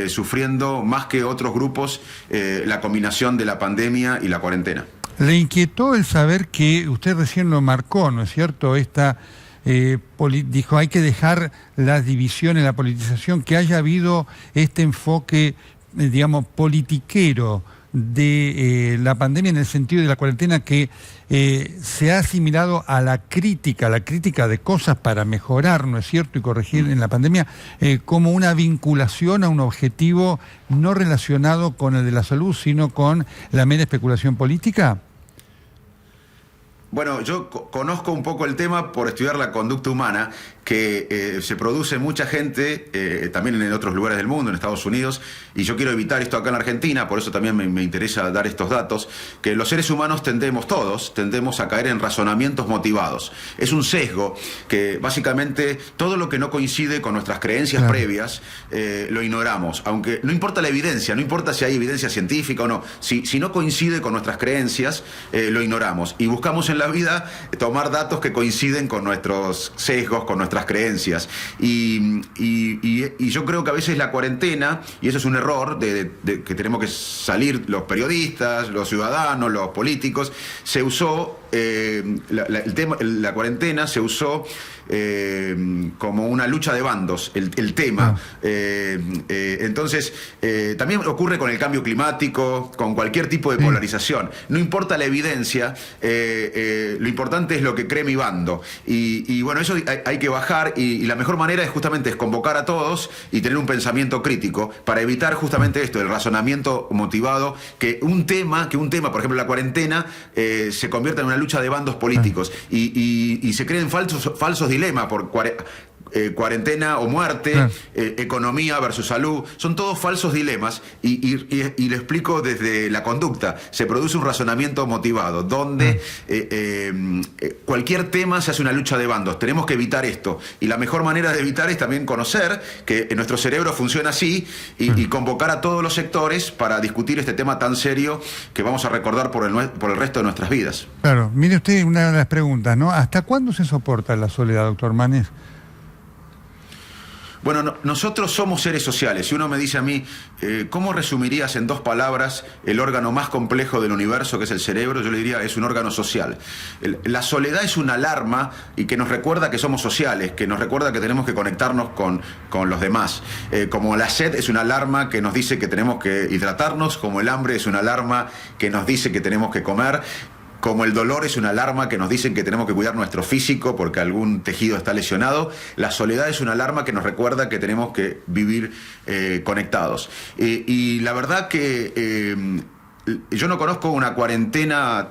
sufriendo más que otros grupos la combinación de la pandemia y la cuarentena. ¿Le inquietó el saber que usted recién lo marcó, no es cierto, dijo, hay que dejar las divisiones, la politización, que haya habido este enfoque, digamos, politiquero de la pandemia, en el sentido de la cuarentena, que se ha asimilado a la crítica de cosas para mejorar, ¿no es cierto?, y corregir en la pandemia, como una vinculación a un objetivo no relacionado con el de la salud, sino con la mera especulación política? Bueno, yo conozco un poco el tema por estudiar la conducta humana, que se produce mucha gente, también en otros lugares del mundo, en Estados Unidos, y yo quiero evitar esto acá en la Argentina, por eso también me interesa dar estos datos, que los seres humanos tendemos a caer en razonamientos motivados. Es un sesgo que básicamente todo lo que no coincide con nuestras creencias previas, lo ignoramos, aunque no importa la evidencia, no importa si hay evidencia científica o no, si no coincide con nuestras creencias, lo ignoramos, y buscamos en la vida tomar datos que coinciden con nuestros sesgos, con nuestras creencias, y yo creo que a veces la cuarentena, y eso es un error que tenemos que salir los periodistas, los ciudadanos, los políticos, se usó la cuarentena se usó como una lucha de bandos, el tema. Entonces, también ocurre con el cambio climático, con cualquier tipo de polarización. No importa la evidencia, lo importante es lo que cree mi bando. Y bueno, eso hay que bajar, y la mejor manera es justamente convocar a todos y tener un pensamiento crítico para evitar justamente esto, el razonamiento motivado, que un tema, por ejemplo, la cuarentena, se convierta en una lucha de bandos políticos y se creen falsos dilemas. cuarentena o muerte, economía versus salud, son todos falsos dilemas y lo explico desde la conducta. Se produce un razonamiento motivado, donde cualquier tema se hace una lucha de bandos. Tenemos que evitar esto. Y la mejor manera de evitar es también conocer que nuestro cerebro funciona así y convocar a todos los sectores para discutir este tema tan serio que vamos a recordar por el resto de nuestras vidas. Claro, mire usted una de las preguntas, ¿no? ¿Hasta cuándo se soporta la soledad, doctor Manes? Bueno, nosotros somos seres sociales. Si uno me dice a mí, ¿cómo resumirías en 2 palabras el órgano más complejo del universo, que es el cerebro? Yo le diría, es un órgano social. La soledad es una alarma y que nos recuerda que somos sociales, que nos recuerda que tenemos que conectarnos con los demás. Como la sed es una alarma que nos dice que tenemos que hidratarnos, como el hambre es una alarma que nos dice que tenemos que comer, como el dolor es una alarma que nos dicen que tenemos que cuidar nuestro físico porque algún tejido está lesionado, la soledad es una alarma que nos recuerda que tenemos que vivir conectados. Y la verdad que yo no conozco una cuarentena,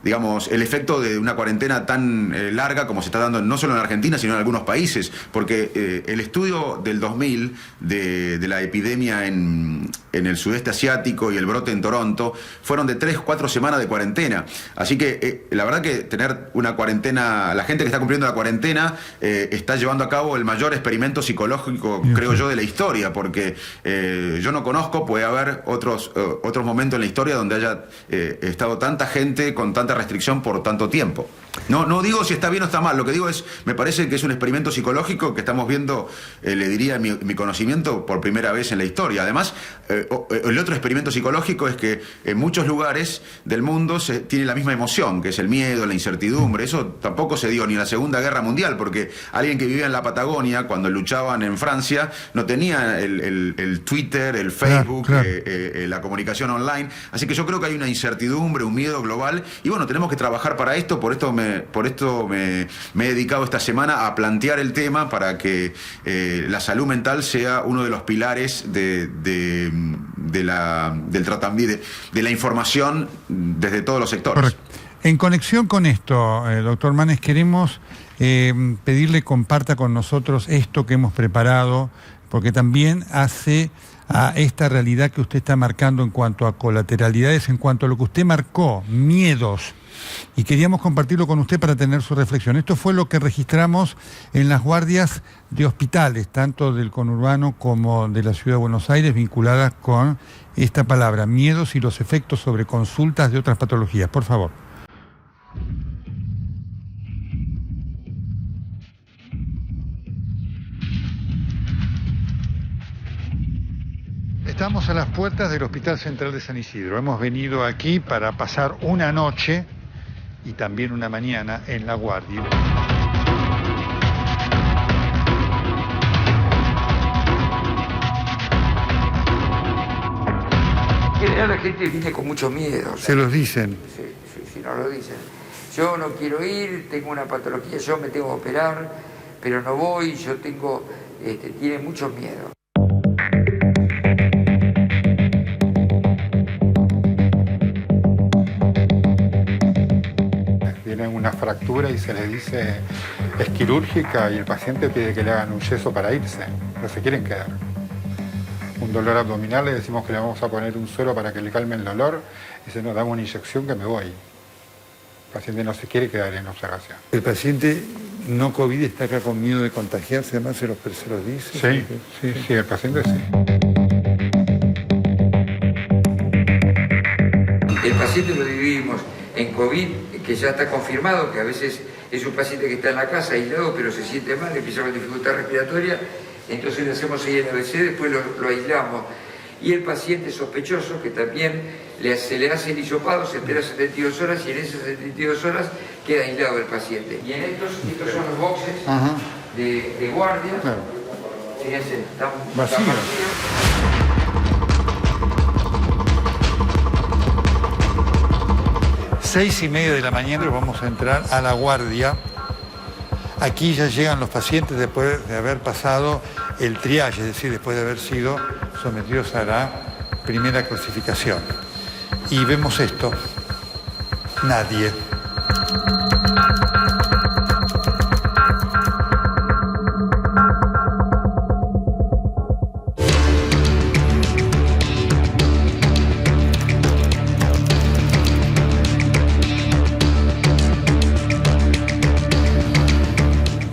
digamos, el efecto de una cuarentena tan larga como se está dando no solo en Argentina, sino en algunos países, porque el estudio del 2000 de la epidemia en el sudeste asiático y el brote en Toronto fueron de 3-4 semanas de cuarentena. Así que la verdad que tener una cuarentena, la gente que está cumpliendo la cuarentena está llevando a cabo el mayor experimento psicológico, creo yo, de la historia, porque yo no conozco, puede haber otros momentos en la historia donde haya estado tanta gente con tanta restricción por tanto tiempo. No digo si está bien o está mal, lo que digo es, me parece que es un experimento psicológico que estamos viendo, le diría mi conocimiento, por primera vez en la historia. Además, el otro experimento psicológico es que en muchos lugares del mundo se tiene la misma emoción, que es el miedo, la incertidumbre. Eso tampoco se dio ni en la Segunda Guerra Mundial, porque alguien que vivía en la Patagonia, cuando luchaban en Francia, no tenía el Twitter, el Facebook, la comunicación online. Así que yo creo que hay una incertidumbre, un miedo global, y bueno, tenemos que trabajar para esto. Por esto me he dedicado esta semana a plantear el tema para que la salud mental sea uno de los pilares de la información desde todos los sectores. Correcto. En conexión con esto, doctor Manes, queremos pedirle comparta con nosotros esto que hemos preparado, porque también hace a esta realidad que usted está marcando en cuanto a colateralidades, en cuanto a lo que usted marcó, miedos. Y queríamos compartirlo con usted para tener su reflexión. Esto fue lo que registramos en las guardias de hospitales, tanto del conurbano como de la Ciudad de Buenos Aires, vinculadas con esta palabra, miedos y los efectos sobre consultas de otras patologías. Por favor. Estamos a las puertas del Hospital Central de San Isidro. Hemos venido aquí para pasar una noche y también una mañana en la guardia. En general la gente viene con mucho miedo. Se los dicen. Sí, no lo dicen. Yo no quiero ir, tengo una patología, yo me tengo que operar, pero no voy, yo tengo, tiene mucho miedo. Tienen una fractura y se les dice es quirúrgica y el paciente pide que le hagan un yeso para irse, pero se quieren quedar. Un dolor abdominal, le decimos que le vamos a poner un suero para que le calme el dolor y se nos da una inyección que me voy. El paciente no se quiere quedar en observación. El paciente no COVID está acá con miedo de contagiarse, además se los dice. Sí, el paciente sí. El paciente lo dividimos en COVID, que ya está confirmado, que a veces es un paciente que está en la casa aislado, pero se siente mal, empieza con dificultad respiratoria, entonces le hacemos ahí el ABC, después lo aislamos. Y el paciente sospechoso, que también se le hace el hisopado, se espera 72 horas y en esas 72 horas queda aislado el paciente. Y en estos son los boxes de guardia. Claro. Fíjense, están vacíos. 6:30 de la mañana vamos a entrar a la guardia. Aquí ya llegan los pacientes después de haber pasado el triage, es decir, después de haber sido sometidos a la primera clasificación. Y vemos esto. Nadie.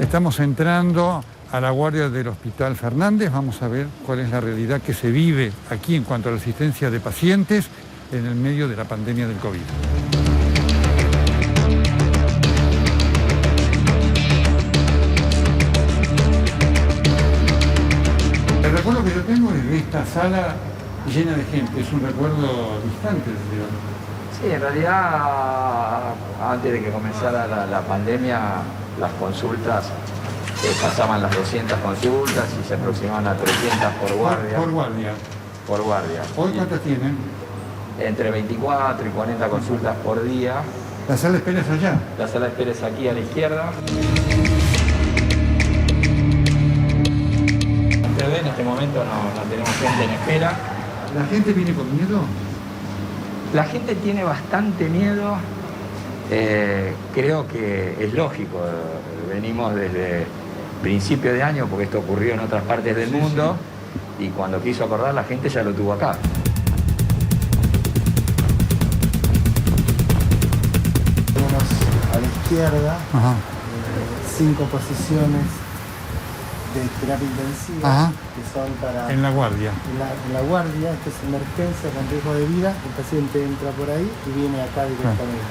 Estamos entrando a la guardia del Hospital Fernández. Vamos a ver cuál es la realidad que se vive aquí en cuanto a la asistencia de pacientes en el medio de la pandemia del COVID. El recuerdo que yo tengo es de esta sala llena de gente. Es un recuerdo distante. Sí, en realidad, antes de que comenzara la pandemia, las consultas pasaban las 200 consultas y se aproximaban a 300 por guardia. Por guardia. Por guardia. ¿Hoy cuántas tienen? Entre 24 y 40 consultas por día. ¿La sala de espera es allá? La sala de espera es aquí a la izquierda. En este momento no tenemos gente en espera. ¿La gente viene con miedo? La gente tiene bastante miedo. Creo que es lógico. Venimos desde principio de año, porque esto ocurrió en otras partes del mundo, y cuando quiso acordar la gente ya lo tuvo acá. Tenemos a la izquierda 5 posiciones de terapia intensiva que son para... En la guardia. En la guardia, esta es emergencia con riesgo de vida, el paciente entra por ahí y viene acá directamente.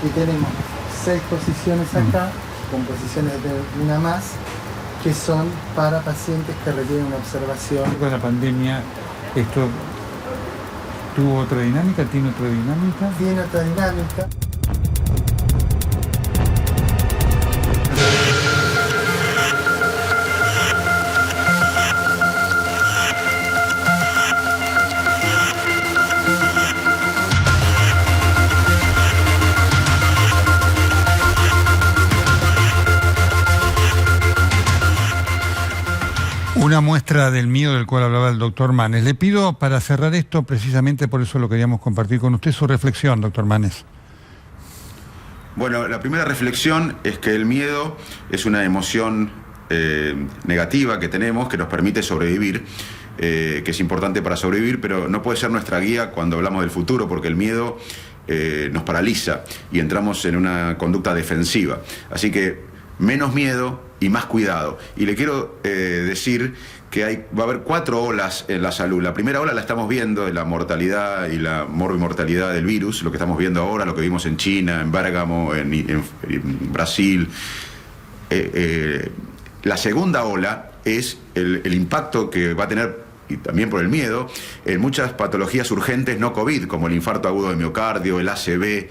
Y tenemos 6 posiciones acá, con posiciones de una más, que son para pacientes que requieren una observación. Con la pandemia, ¿esto tuvo otra dinámica? ¿Tiene otra dinámica? Tiene otra dinámica. Una muestra del miedo del cual hablaba el doctor Manes. Le pido, para cerrar esto, precisamente por eso lo queríamos compartir con usted, su reflexión, doctor Manes. Bueno, la primera reflexión es que el miedo es una emoción negativa que tenemos, que nos permite sobrevivir, que es importante para sobrevivir, pero no puede ser nuestra guía cuando hablamos del futuro, porque el miedo nos paraliza y entramos en una conducta defensiva. Así que menos miedo y más cuidado. Y le quiero decir que va a haber 4 olas en la salud. La primera ola la estamos viendo, de la mortalidad y la morbimortalidad del virus, lo que estamos viendo ahora, lo que vimos en China, en Bérgamo, en Brasil. La segunda ola es el impacto que va a tener, y también por el miedo, en muchas patologías urgentes no COVID, como el infarto agudo de miocardio, el ACV.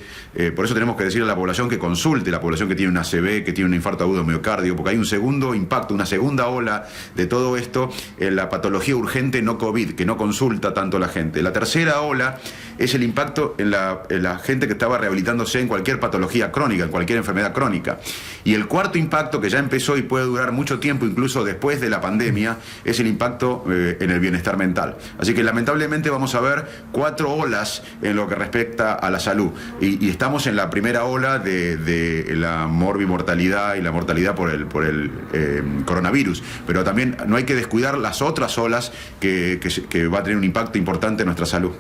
Por eso tenemos que decirle a la población que consulte, la población que tiene un ACV, que tiene un infarto agudo de miocardio, porque hay un segundo impacto, una segunda ola de todo esto en la patología urgente no COVID, que no consulta tanto la gente. La tercera ola es el impacto en la gente que estaba rehabilitándose en cualquier patología crónica, en cualquier enfermedad crónica. Y el cuarto impacto, que ya empezó y puede durar mucho tiempo, incluso después de la pandemia, es el impacto en el bienestar mental. Así que lamentablemente vamos a ver 4 olas en lo que respecta a la salud. Y estamos en la primera ola de la morbimortalidad y la mortalidad por el coronavirus. Pero también no hay que descuidar las otras olas que va a tener un impacto importante en nuestra salud.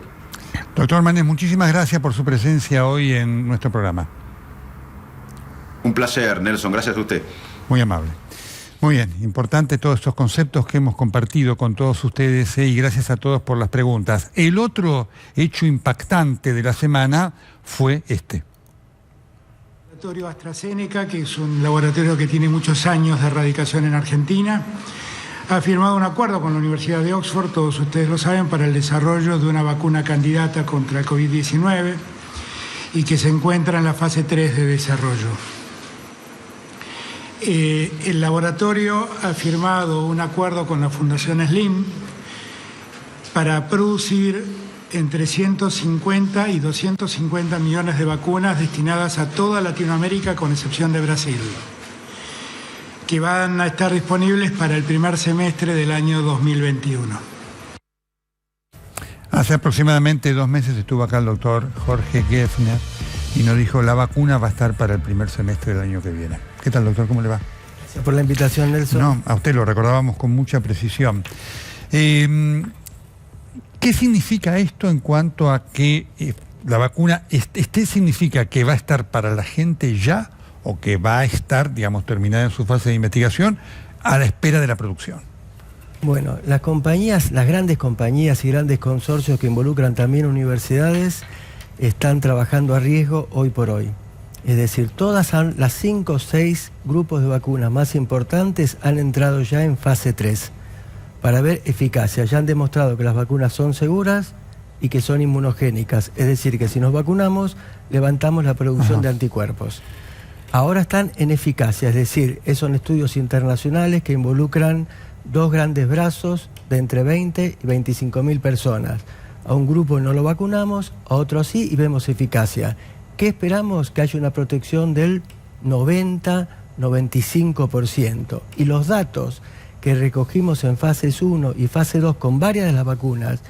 Doctor Manes, muchísimas gracias por su presencia hoy en nuestro programa. Un placer, Nelson. Gracias a usted. Muy amable. Muy bien, importante todos estos conceptos que hemos compartido con todos ustedes y gracias a todos por las preguntas. El otro hecho impactante de la semana fue este. El laboratorio AstraZeneca, que es un laboratorio que tiene muchos años de erradicación en Argentina, ha firmado un acuerdo con la Universidad de Oxford, todos ustedes lo saben, para el desarrollo de una vacuna candidata contra el COVID-19 y que se encuentra en la fase 3 de desarrollo. El laboratorio ha firmado un acuerdo con la Fundación Slim para producir entre 150 y 250 millones de vacunas destinadas a toda Latinoamérica, con excepción de Brasil, que van a estar disponibles para el primer semestre del año 2021. Hace aproximadamente 2 meses estuvo acá el doctor Jorge Geffner y nos dijo la vacuna va a estar para el primer semestre del año que viene. ¿Qué tal, doctor? ¿Cómo le va? Gracias por la invitación, Nelson. No, a usted lo recordábamos con mucha precisión. ¿Qué significa esto en cuanto a que la vacuna significa que va a estar para la gente ya o que va a estar, digamos, terminada en su fase de investigación a la espera de la producción? Bueno, las grandes compañías y grandes consorcios que involucran también universidades están trabajando a riesgo hoy por hoy. Es decir, todas las 5 o 6 grupos de vacunas más importantes han entrado ya en fase 3 para ver eficacia. Ya han demostrado que las vacunas son seguras y que son inmunogénicas. Es decir, que si nos vacunamos, levantamos la producción de anticuerpos. Ahora están en eficacia, es decir, son estudios internacionales que involucran 2 grandes brazos de entre 20 y 25.000 personas. A un grupo no lo vacunamos, a otro sí, y vemos eficacia. ¿Qué esperamos? Que haya una protección del 90-95%. Y los datos que recogimos en fases 1 y fase 2 con varias de las vacunas,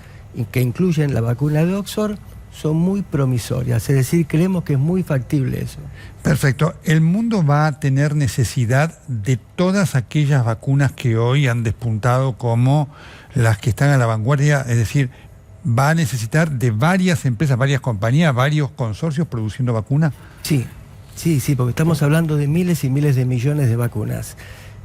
que incluyen la vacuna de Oxford, son muy promisorias. Es decir, creemos que es muy factible eso. Perfecto. ¿El mundo va a tener necesidad de todas aquellas vacunas que hoy han despuntado como las que están a la vanguardia? Es decir, ¿va a necesitar de varias empresas, varias compañías, varios consorcios produciendo vacunas? Sí, porque estamos hablando de miles y miles de millones de vacunas.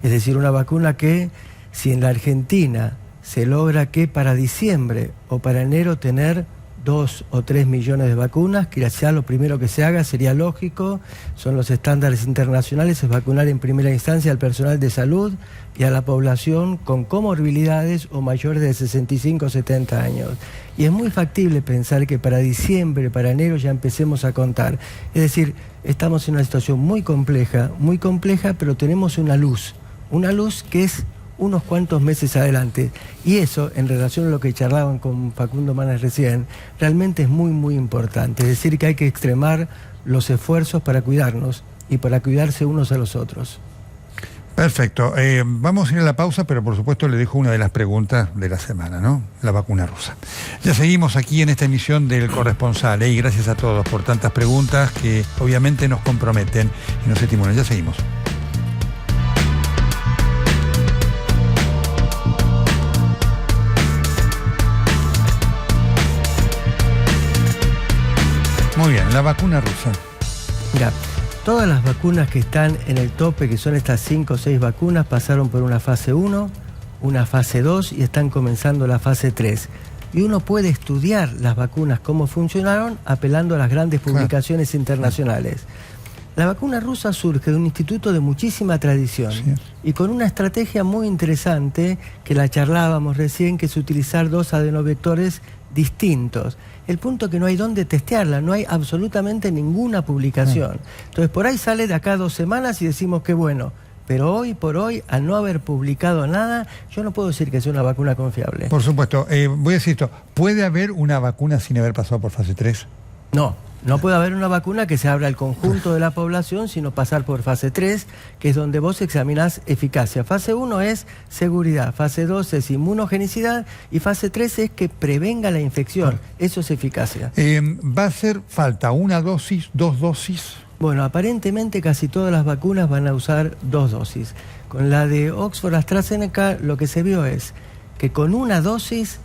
Es decir, una vacuna que, si en la Argentina se logra que para diciembre o para enero tener 2 o 3 millones de vacunas, que ya lo primero que se haga sería lógico, son los estándares internacionales, es vacunar en primera instancia al personal de salud y a la población con comorbilidades o mayores de 65 o 70 años. Y es muy factible pensar que para diciembre, para enero ya empecemos a contar. Es decir, estamos en una situación muy compleja, pero tenemos una luz que es unos cuantos meses adelante. Y eso, en relación a lo que charlaban con Facundo Manes recién, realmente es muy, muy importante. Es decir, que hay que extremar los esfuerzos para cuidarnos y para cuidarse unos a los otros. Perfecto. Vamos a ir a la pausa, pero por supuesto le dejo una de las preguntas de la semana, ¿no? La vacuna rusa. Ya seguimos aquí en esta emisión del Corresponsal, y gracias a todos por tantas preguntas que obviamente nos comprometen y nos estimulan. Ya seguimos. Muy bien, la vacuna rusa. Mira, todas las vacunas que están en el tope, que son estas 5 o 6 vacunas, pasaron por una fase 1, una fase 2 y están comenzando la fase 3. Y uno puede estudiar las vacunas, cómo funcionaron, apelando a las grandes publicaciones internacionales. La vacuna rusa surge de un instituto de muchísima tradición y con una estrategia muy interesante, que la charlábamos recién, que es utilizar 2 adenovectores distintos. El punto es que no hay dónde testearla, no hay absolutamente ninguna publicación. Entonces por ahí sale de acá a 2 semanas y decimos que bueno, pero hoy por hoy, al no haber publicado nada, yo no puedo decir que sea una vacuna confiable. Por supuesto, voy a decir esto, ¿puede haber una vacuna sin haber pasado por fase 3? No puede haber una vacuna que se abra al conjunto de la población, sino pasar por fase 3, que es donde vos examinás eficacia. Fase 1 es seguridad, fase 2 es inmunogenicidad y fase 3 es que prevenga la infección. Eso es eficacia. ¿Va a hacer falta una dosis, 2 dosis? Bueno, aparentemente casi todas las vacunas van a usar 2 dosis. Con la de Oxford AstraZeneca lo que se vio es que con una dosis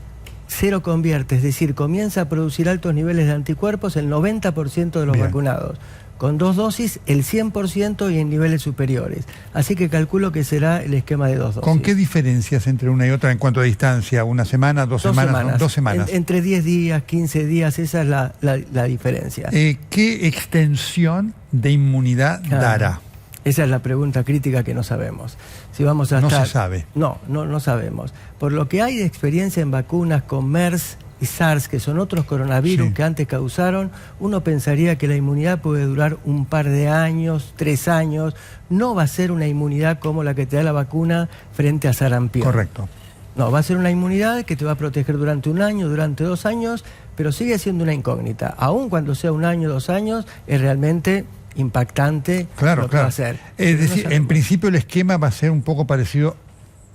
cero convierte, es decir, comienza a producir altos niveles de anticuerpos el 90% de los vacunados. Con 2 dosis el 100% y en niveles superiores. Así que calculo que será el esquema de 2 dosis. ¿Con qué diferencias entre una y otra en cuanto a distancia? ¿Una semana, 2 semanas? 2 semanas. Entre 10 días, 15 días, esa es la diferencia. ¿Qué extensión de inmunidad dará? Esa es la pregunta crítica que no sabemos. Si vamos a no estar... se sabe. No sabemos. Por lo que hay de experiencia en vacunas con MERS y SARS, que son otros coronavirus que antes causaron, uno pensaría que la inmunidad puede durar un par de años, 3 años. No va a ser una inmunidad como la que te da la vacuna frente a sarampión. Correcto. No, va a ser una inmunidad que te va a proteger durante 1 año, durante 2 años, pero sigue siendo una incógnita. Aun cuando sea 1 año, 2 años, es realmente impactante lo que va a ser. Es decir, en principio el esquema va a ser un poco parecido,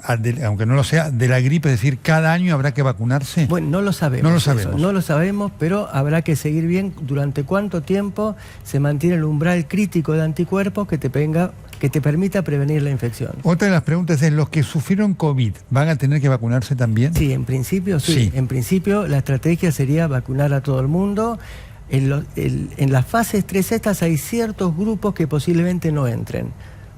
aunque no lo sea, de la gripe, es decir, cada año habrá que vacunarse. Bueno, no lo sabemos, pero habrá que seguir bien durante cuánto tiempo se mantiene el umbral crítico de anticuerpos que te permita prevenir la infección. Otra de las preguntas es, ¿los que sufrieron COVID van a tener que vacunarse también? Sí, en principio sí. En principio la estrategia sería vacunar a todo el mundo. En las fases 3 estas hay ciertos grupos que posiblemente no entren.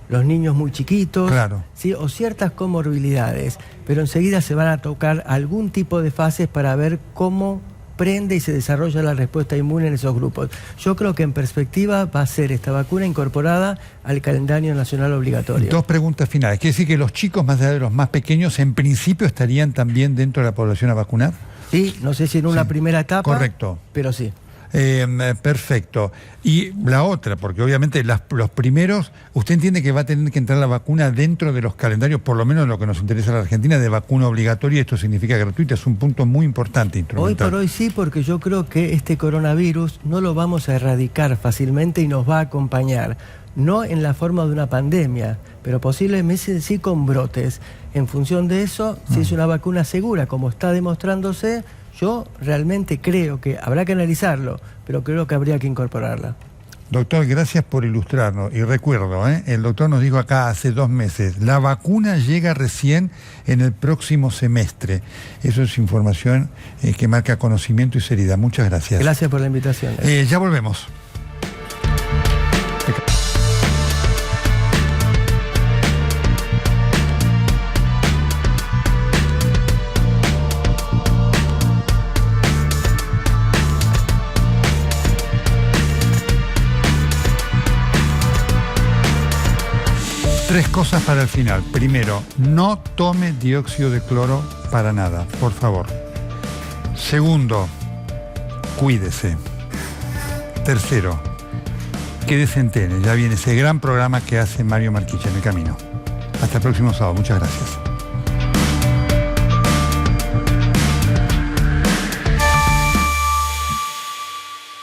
Los niños muy chiquitos, claro, ¿sí? O ciertas comorbilidades, pero enseguida se van a tocar algún tipo de fases para ver cómo prende y se desarrolla la respuesta inmune en esos grupos. Yo creo que en perspectiva va a ser esta vacuna incorporada al calendario nacional obligatorio. 2 preguntas finales. ¿Quiere decir que los chicos más allá de los más pequeños en principio estarían también dentro de la población a vacunar? Sí, no sé si en una primera etapa, correcto, pero sí. Perfecto. Y la otra, porque obviamente los primeros, ¿usted entiende que va a tener que entrar la vacuna dentro de los calendarios, por lo menos lo que nos interesa a la Argentina, de vacuna obligatoria? Esto significa gratuita, es un punto muy importante, instrumental. Hoy por hoy sí, porque yo creo que este coronavirus no lo vamos a erradicar fácilmente y nos va a acompañar, no en la forma de una pandemia, pero posiblemente sí con brotes. En función de eso, si es una vacuna segura, como está demostrándose, yo realmente creo que habrá que analizarlo, pero creo que habría que incorporarla. Doctor, gracias por ilustrarnos. Y recuerdo, el doctor nos dijo acá hace 2 meses, la vacuna llega recién en el próximo semestre. Eso es información que marca conocimiento y seriedad. Muchas gracias. Gracias por la invitación. Ya volvemos. 3 cosas para el final. Primero, no tome dióxido de cloro para nada, por favor. Segundo, cuídese. Tercero, quédese en TN. Ya viene ese gran programa que hace Mario Marquicha en el camino. Hasta el próximo sábado. Muchas gracias.